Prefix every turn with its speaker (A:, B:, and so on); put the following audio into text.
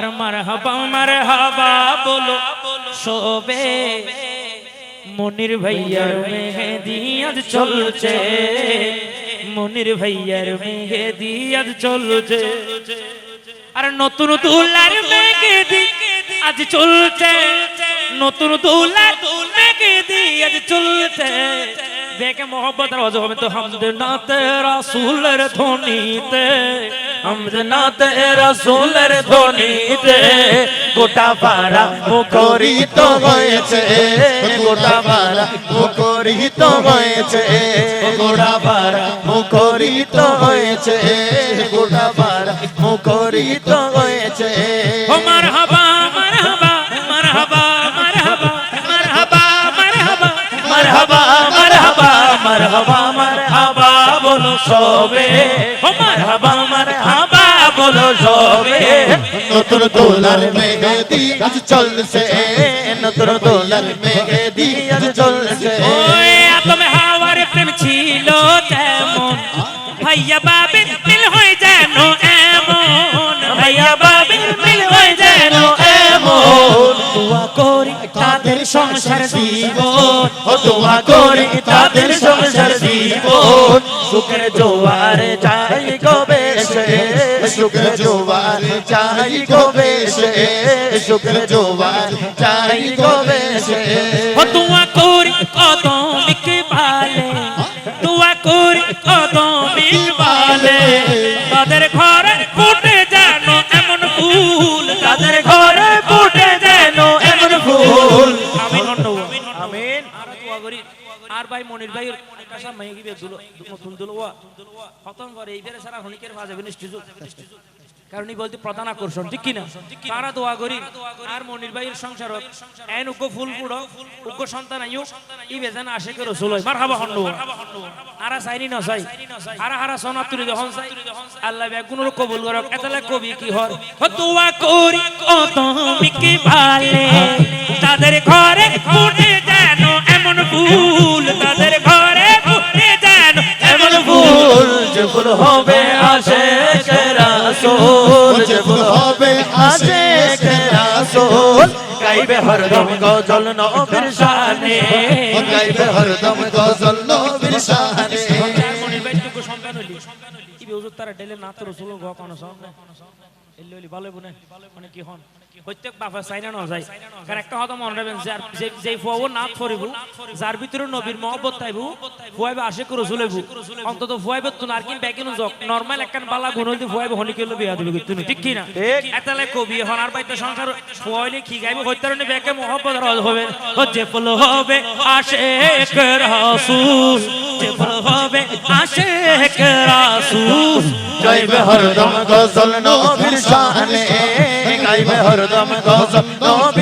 A: আর মারহাবা বলো শোবে মনির ভাইয়ার মেহেদি আজ চলছে মনির ভাইয়ার মেহেদি আজ চলছে আর নতুন দুলার মেহেদি আজ চলছে নতুন দুলার মেহেদি আজ চলছে দেখে মোহব্বত আর ওয়াজ হবে তো হামদে নাতে রাসূলের ধ্বনিতে হামদে নাতে রাসূলের ধ্বনিতে
B: গোটা পাড়া মুখরিত হয়েছে গোটা পাড়া মুখরিত হয়েছে গোটা পাড়া মুখরিত হয়েছে গোটা পাড়া মুখরিত হয়েছে
A: ও মারহাবা মারহাবা মারহাবা মারহাবা মারহাবা মারহাবা
B: মারহাবা মারহাবা মারহাবা মারহাবা বলো সবে
A: ও মারহাবা
B: মারহাবা বলো সবে নতুন দোলার মেহেদি আজ চলছে নতুন দোলার মেহেদি আজ চলছে
A: ওই আতমে হাওয়ার প্রেম ছিল তেমন ভাইয়া বাবির মিল হয়ে যেন এমন ভাইয়া বাবির মিল হয়ে যেন এমন দোয়া করি তাদের সংসার জীবন
B: ও দোয়া করি তাদের সংসার জীবন সুখের জোয়ার চাই গো বেশে সুখের জোয়ার চাই গো বেশে সুখের জোয়ার চাই গো বেশে
A: ও দোয়া করি কদমিকে ভালে দোয়া করি কদমিকে ভালে তাদের ঘরে ফুটে যেন এমন ফুল তাদের ঘরে ফুটে যেন এমন ফুল আমিন আমিন দোয়া করি আর ভাই মনির ভাই কাশা মাইকি বে দুলো নতুন দুলো খতম করে এইবারে সারা হনিকের মাঝে নিশ্চিত কারণ এই বলতে প্রধান আকর্ষণ ঠিক কিনা তারা দোয়া করি আর মনির ভাইয়ের সংসার এন উগ্র ফুল পুড়ো উগ্র সন্তান আইও ই বেজান আশিকের রাসূল মারহাবা হন্নু আরা সাইনি না সাই আরা হারা সোনা তুলি যখন সাই আল্লাহ বেগুন কবুল করক এতলে কবি কি হর দোয়া করি কদমিকে ভালে তাদের ঘরে ফুটে যেন এমন ফুল তাদের ঘরে ফুটে যেন এমন ফুল
B: যে ফুল হবে আশিকের রাসূল যে ফুল হবে আশিকের রাসূল গাইবে হরদম গজল নবীর শানে গাইবে হরদম গজল নবীর শানে
A: মনির ভাই তো সন্তান হইলি কি বেউজুত তারা ডেলে না তো রাসূল গো কোন সামনে এলি হইলি ভালো বনে মানে কি হন প্রত্যেক বাবা চাইনা না যায় কারণ একটা কথা মনে রাখবেন যে ফুয়াও নাথ ফরিবু যার ভিতরে নবীর মহব্বত তাইবু ফুয়াইবে আশিক রাসূল হইবু অন্তত ফুয়াইবে তো নারকিন ব্যাকিন জক নরমাল একখান বালা গুণ হইতে ফুয়াইবে হনিকেল বিয়া দিবে তুমি ঠিক কি না এতলে কবি হনার বাইতে সংসার ফুয়াইলে কি গাইবে হইতারনে ব্যাকে মহব্বত রাজ হবে ও যে ফুল হবে আশিক রাসূল যে ফুল হবে আশিক রাসূল
B: গাইবে হরদম গজল নবীর শানে গাইবে হরদম গজল নবীর